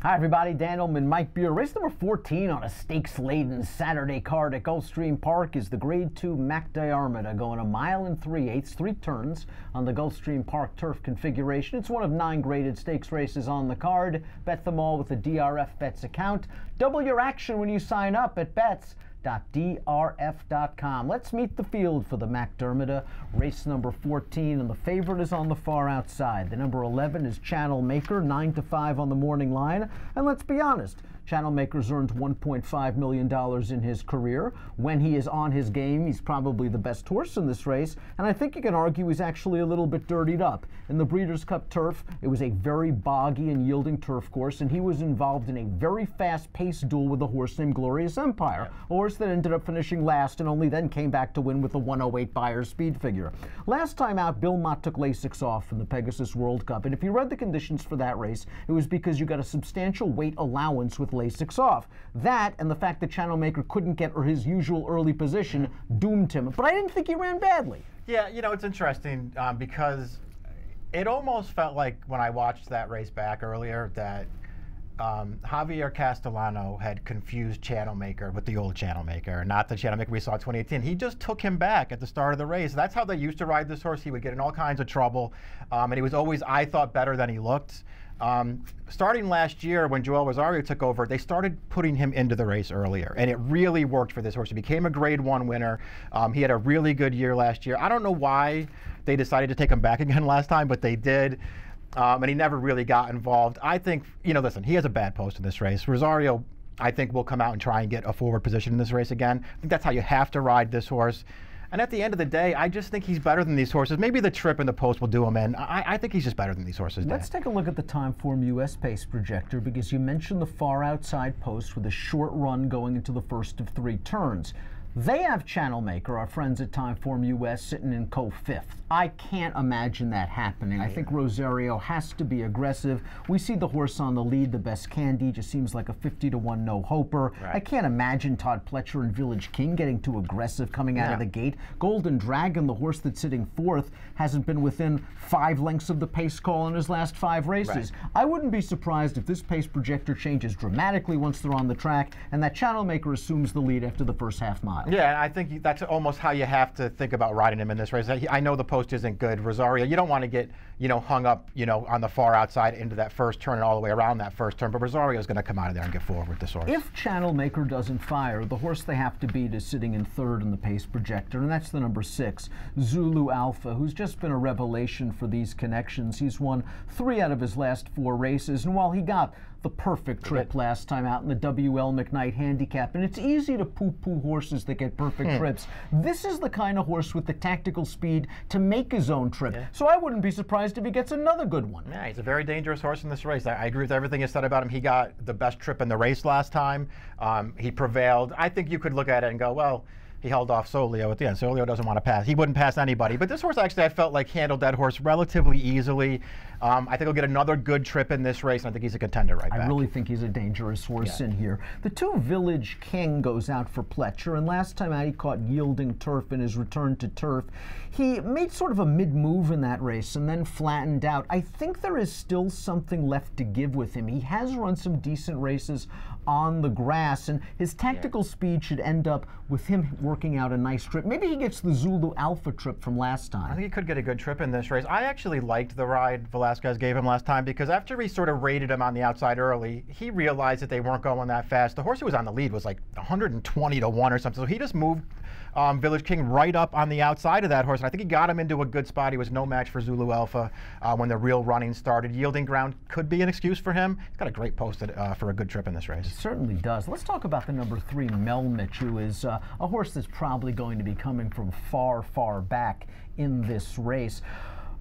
Hi everybody, Dan Illman, Mike Beer. Race number 14 on a stakes-laden Saturday card at Gulfstream Park is the Grade 2 Mac Diarmida, going 1 3/8 miles, 3 turns on the Gulfstream Park turf configuration. It's one of 9 graded stakes races on the card. Bet them all with the DRF Bets account. Double your action when you sign up at bets.drf.com. Let's meet the field for the Mac Diarmida, race number 14, and the favorite is on the far outside. The number 11 is Channel Maker, 9 to 5 on the morning line. And let's be honest, Channel Maker's earned $1.5 million in his career. When he is on his game, he's probably the best horse in this race, and I think you can argue he's actually a little bit dirtied up. In the Breeders' Cup Turf, it was a very boggy and yielding turf course, and he was involved in a very fast-paced duel with a horse named Glorious Empire, a horse that ended up finishing last and only then came back to win with a 108 Beyer speed figure. Last time out, Bill Mott took Lasix off in the Pegasus World Cup, and if you read the conditions for that race, it was because you got a substantial weight allowance with Lasix off. That and the fact that Channel Maker couldn't get his usual early position doomed him. But I didn't think he ran badly. Yeah, you know, it's interesting because it almost felt like when I watched that race back earlier that Javier Castellano had confused Channel Maker with the old Channel Maker, not the Channel Maker we saw in 2018. He just took him back at the start of the race. That's how they used to ride this horse. He would get in all kinds of trouble, and he was always, I thought, better than he looked. Starting last year when Joel Rosario took over, they started putting him into the race earlier, and it really worked for this horse. He became a Grade 1 winner. He had a really good year last year. I don't know why they decided to take him back again last time, but they did. And he never really got involved. I think, you know, listen, he has a bad post in this race. Rosario, I think, will come out and try and get a forward position in this race again. I think that's how you have to ride this horse. And at the end of the day, I just think he's better than these horses. Maybe the trip and the post will do him in. I think he's just better than these horses. Let's take a look at the Timeform US pace projector, because you mentioned the far outside post with a short run going into the first of 3 turns. They have Channel Maker, our friends at Timeform US, sitting in co-5th. I can't imagine that happening. I think Rosario has to be aggressive. We see the horse on the lead, the Best Candy, just seems like a 50-to-1 no-hoper. Right. I can't imagine Todd Pletcher and Village King getting too aggressive coming out of the gate. Golden Dragon, the horse that's sitting 4th, hasn't been within 5 lengths of the pace call in his last 5 races. Right. I wouldn't be surprised if this pace projector changes dramatically once they're on the track, and that Channel Maker assumes the lead after the first half mile. Yeah, and I think that's almost how you have to think about riding him in this race. I know the post isn't good. Rosario, you don't want to get, you know, hung up, you know, on the far outside into that first turn and all the way around that first turn, but Rosario is going to come out of there and get forward with this horse. If Channel Maker doesn't fire, the horse they have to beat is sitting in 3rd in the pace projector, and that's the number 6, Zulu Alpha, who's just been a revelation for these connections. He's won 3 out of his last 4 races, and while he got the perfect trip last time out in the W.L. McKnight handicap, and it's easy to poo-poo horses that get perfect trips. This is the kind of horse with the tactical speed to make his own trip. So I wouldn't be surprised if he gets another good one. Yeah, he's a very dangerous horse in this race. I agree with everything you said about him. He got the best trip in the race last time. He prevailed. I think you could look at it and go, well, he held off Solio at the end. Solio doesn't want to pass. He wouldn't pass anybody. But this horse, actually, I felt like handled that horse relatively easily. I think he'll get another good trip in this race, and I think he's a contender right back. I really think he's a dangerous horse in here. The 2 Village King goes out for Pletcher, and last time out he caught yielding turf in his return to turf. He made sort of a mid-move in that race and then flattened out. I think there is still something left to give with him. He has run some decent races on the grass, and his tactical speed should end up with him working out a nice trip. Maybe he gets the Zulu Alpha trip from last time. I think he could get a good trip in this race. I actually liked the ride Velasquez gave him last time, because after he sort of rated him on the outside early, he realized that they weren't going that fast. The horse who was on the lead was like 120-to-1 or something, so he just moved Village King right up on the outside of that horse, and I think he got him into a good spot. He was no match for Zulu Alpha when the real running started. Yielding ground could be an excuse for him. He's got a great post for a good trip in this race. It certainly does. Let's talk about the number 3, Melmich, who is a horse that's probably going to be coming from far, far back in this race.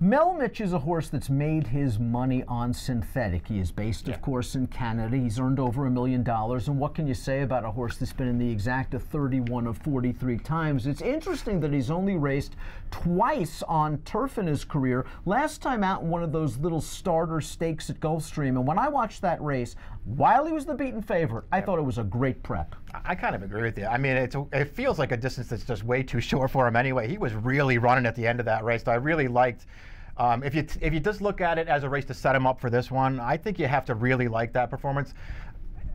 Melmich is a horse that's made his money on synthetic. He is based, of course, in Canada. He's earned over $1 million. And what can you say about a horse that's been in the exacta 31 of 43 times? It's interesting that he's only raced twice on turf in his career. Last time out in one of those little starter stakes at Gulfstream. And when I watched that race, while he was the beaten favorite, I thought it was a great prep. I kind of agree with you. I mean, it feels like a distance that's just way too short for him anyway. He was really running at the end of that race. So I really liked If you just look at it as a race to set him up for this one, I think you have to really like that performance.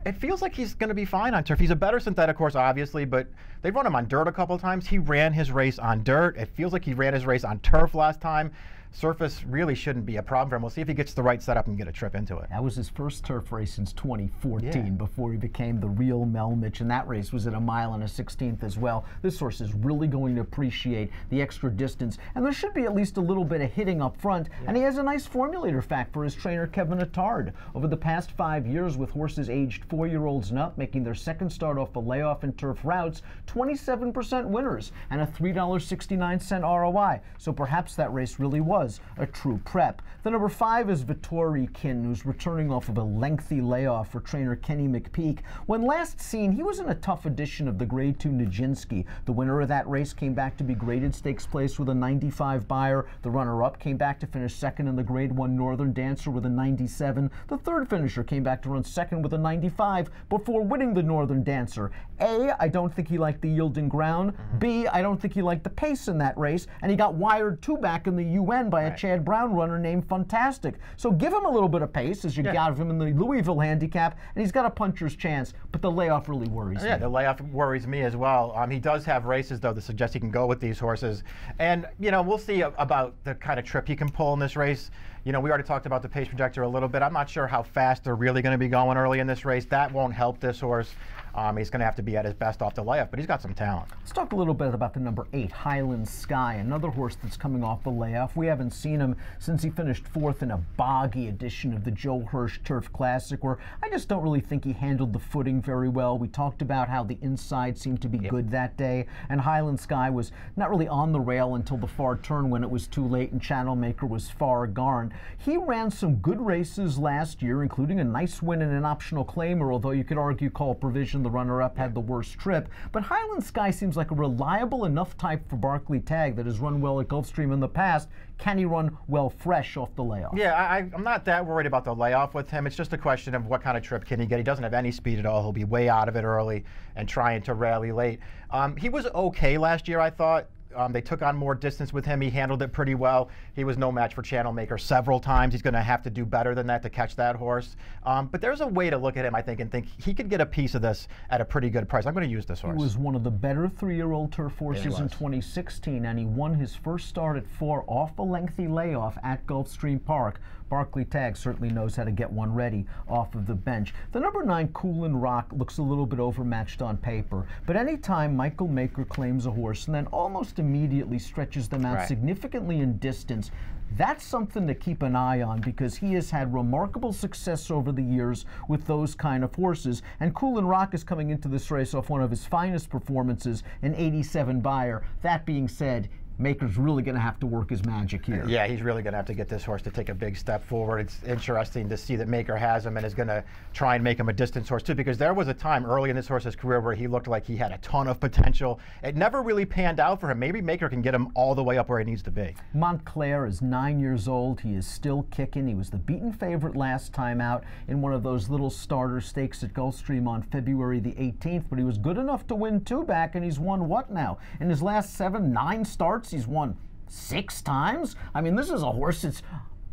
It feels like he's going to be fine on turf. He's a better synthetic horse, obviously, but they've run him on dirt a couple of times. He ran his race on dirt. It feels like he ran his race on turf last time. Surface really shouldn't be a problem for him. We'll see if he gets the right setup and get a trip into it. That was his first turf race since 2014 before he became the real Mel Mitch, and that race was at 1 mile and a 16th as well. This horse is really going to appreciate the extra distance, and there should be at least a little bit of hitting up front, and he has a nice formulator fact for his trainer Kevin Attard. Over the past 5 years, with horses aged 4-year-olds and up making their second start off the layoff in turf routes, 27% winners and a $3.69 ROI. So perhaps that race really was a true prep. The number 5 is Vittori Kin, who's returning off of a lengthy layoff for trainer Kenny McPeak. When last seen, he was in a tough edition of the Grade 2 Nijinsky. The winner of that race came back to be graded stakes place with a 95 buyer. The runner-up came back to finish second in the Grade 1 Northern Dancer with a 97. The third finisher came back to run second with a 95 before winning the Northern Dancer. A, I don't think he liked the yielding ground. B, I don't think he liked the pace in that race, and he got wired 2 back in the UN by a Chad Brown runner named Fantastic. So give him a little bit of pace, as you got him in the Louisville handicap, and he's got a puncher's chance, but the layoff really worries me. Yeah, the layoff worries me as well. He does have races, though, that suggest he can go with these horses. And, you know, we'll see about the kind of trip he can pull in this race. You know, we already talked about the pace projector a little bit. I'm not sure how fast they're really going to be going early in this race. That won't help this horse. He's going to have to be at his best off the layoff, but he's got some talent. Let's talk a little bit about the number 8, Highland Sky, another horse that's coming off the layoff. We haven't seen him since he finished 4th in a boggy edition of the Joe Hirsch Turf Classic, where I just don't really think he handled the footing very well. We talked about how the inside seemed to be good that day, and Highland Sky was not really on the rail until the far turn when it was too late and Channel Maker was far gone. He ran some good races last year, including a nice win in an optional claimer, although you could argue Call Provision, the runner-up, had the worst trip. But Highland Sky seems like a reliable enough type for Barclay Tagg that has run well at Gulfstream in the past. Can he run well fresh off the layoff? Yeah, I'm not that worried about the layoff with him. It's just a question of what kind of trip can he get. He doesn't have any speed at all. He'll be way out of it early and trying to rally late. He was okay last year, I thought. They took on more distance with him. He handled it pretty well. He was no match for Channel Maker several times. He's going to have to do better than that to catch that horse. But there's a way to look at him, I think, and think he could get a piece of this at a pretty good price. I'm going to use this horse. He was one of the better 3-year-old turf horses in 2016, and he won his first start at 4 off a lengthy layoff at Gulfstream Park. Barclay Tagg certainly knows how to get one ready off of the bench. The number 9, Coolin' Rock, looks a little bit overmatched on paper, but anytime Michael Maker claims a horse and then almost immediately stretches them out significantly in distance, that's something to keep an eye on, because he has had remarkable success over the years with those kind of horses. And Coolin' Rock is coming into this race off one of his finest performances, an 87 buyer. That being said, Maker's really going to have to work his magic here. Yeah, he's really going to have to get this horse to take a big step forward. It's interesting to see that Maker has him and is going to try and make him a distance horse too, because there was a time early in this horse's career where he looked like he had a ton of potential. It never really panned out for him. Maybe Maker can get him all the way up where he needs to be. Montclair is 9 years old. He is still kicking. He was the beaten favorite last time out in one of those little starter stakes at Gulfstream on February the 18th, but he was good enough to win 2 back, and he's won what now? In his last 9 starts, he's won 6 times. I mean, this is a horse that's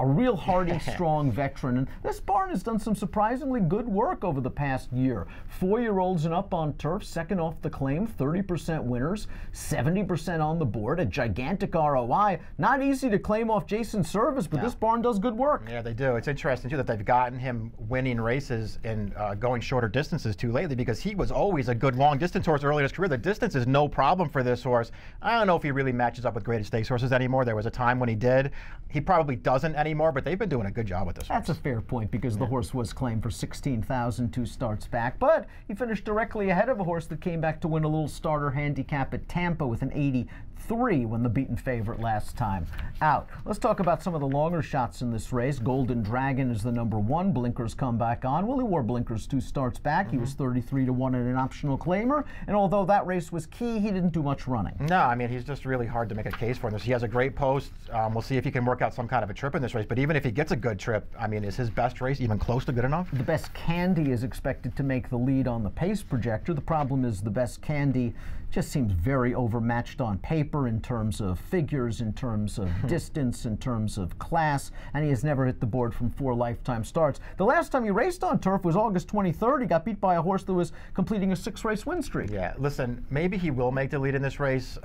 a real hardy, strong veteran. And this barn has done some surprisingly good work over the past year. 4-year-olds and up on turf, second off the claim, 30% winners, 70% on the board, a gigantic ROI. Not easy to claim off Jason Service, but this barn does good work. Yeah, they do. It's interesting, too, that they've gotten him winning races and going shorter distances, too, lately, because he was always a good long-distance horse early in his career. The distance is no problem for this horse. I don't know if he really matches up with graded stakes horses anymore. There was a time when he did. He probably doesn't anymore, but they've been doing a good job with this horse. That's a fair point, because the horse was claimed for $16,000 2 starts back, but he finished directly ahead of a horse that came back to win a little starter handicap at Tampa with an 83 when the beaten favorite last time out. Let's talk about some of the longer shots in this race. Golden Dragon is the number 1. Blinkers come back on. Well, he wore blinkers 2 starts back. He was 33-1 in an optional claimer, and although that race was key, he didn't do much running. No, I mean, he's just really hard to make a case for this. He has a great post. We'll see if he can work out some kind of a trip in this race. race, but even if he gets a good trip, I mean, is his best race even close to good enough? The Best Candy is expected to make the lead on the pace projector. The problem is the Best Candy just seems very overmatched on paper in terms of figures, in terms of distance, in terms of class, and he has never hit the board from 4 lifetime starts. The last time he raced on turf was August 23rd. He got beat by a horse that was completing a 6-race win streak. Yeah, listen, maybe he will make the lead in this race,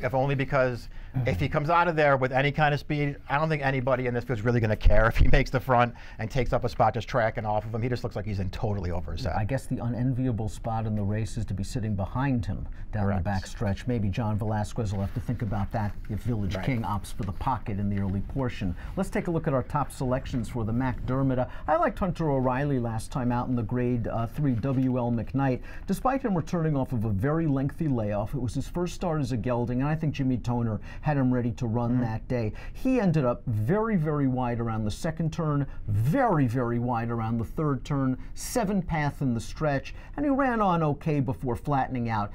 if only because if he comes out of there with any kind of speed, I don't think anybody in this field is really going to care if he makes the front and takes up a spot just tracking off of him. He just looks like he's in totally over his head. I guess the unenviable spot in the race is to be sitting behind him down the back stretch. Maybe John Velasquez will have to think about that if Village King opts for the pocket in the early portion. Let's take a look at our top selections for the McDermott. I liked Hunter O'Reilly last time out in the Grade 3 WL McKnight. Despite him returning off of a very lengthy layoff, it was his first start as a gelding, and I think Jimmy Toner had him ready to run that day. He ended up very, very wide around the second turn, very, very wide around the third turn, 7 path in the stretch, and he ran on okay before flattening out.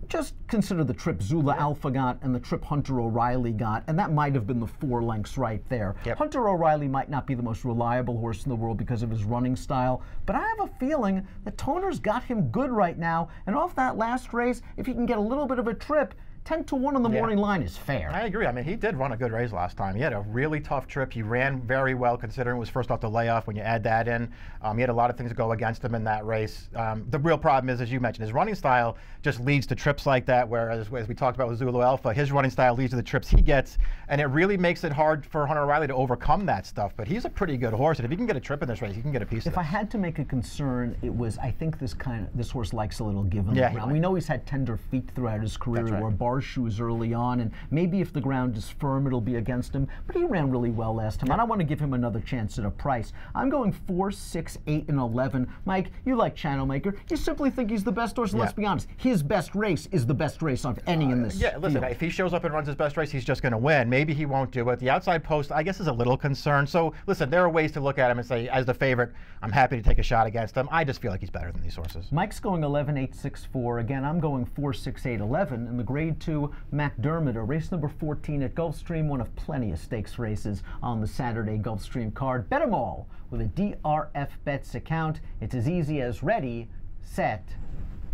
Just consider the trip Zula Alpha got and the trip Hunter O'Reilly got, and that might have been the 4 lengths right there. Hunter O'Reilly might not be the most reliable horse in the world because of his running style, but I have a feeling that Toner's got him good right now, and off that last race, if he can get a little bit of a trip, 10-1 on the morning line is fair. I agree. I mean, he did run a good race last time. He had a really tough trip. He ran very well considering it was first off the layoff. When you add that in, he had a lot of things go against him in that race. The real problem is, as you mentioned, his running style just leads to trips like that, whereas as we talked about with Zulu Alpha, his running style leads to the trips he gets, and it really makes it hard for Hunter O'Reilly to overcome that stuff. But he's a pretty good horse, and if he can get a trip in this race, he can get a piece of it. If I had to make a concern, it was, I think this horse likes a little give on the ground. We know he's had tender feet throughout his career. He wore bar shoes early on, and maybe if the ground is firm, it'll be against him, but he ran really well last time, and I want to give him another chance at a price. I'm going 4, 6, 8, and 11. Mike, you like Channel Maker. You simply think he's the best horse, and let's be honest, his best race is the best race of any in this listen, if he shows up and runs his best race, he's just going to win. Maybe he won't do it. The outside post, I guess, is a little concerned. So, listen, there are ways to look at him and say, as the favorite, I'm happy to take a shot against him. I just feel like he's better than these horses. Mike's going 11, 8, 6, 4. Again, I'm going 4, 6, 8, 11 in the Grade 2 McDermott, race number 14 at Gulfstream, one of plenty of stakes races on the Saturday Gulfstream card. Bet them all with a DRF Bets account. It's as easy as ready, set,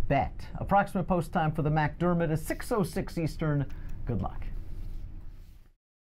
bet. Approximate post time for the McDermott is 6:06 Eastern. Good luck.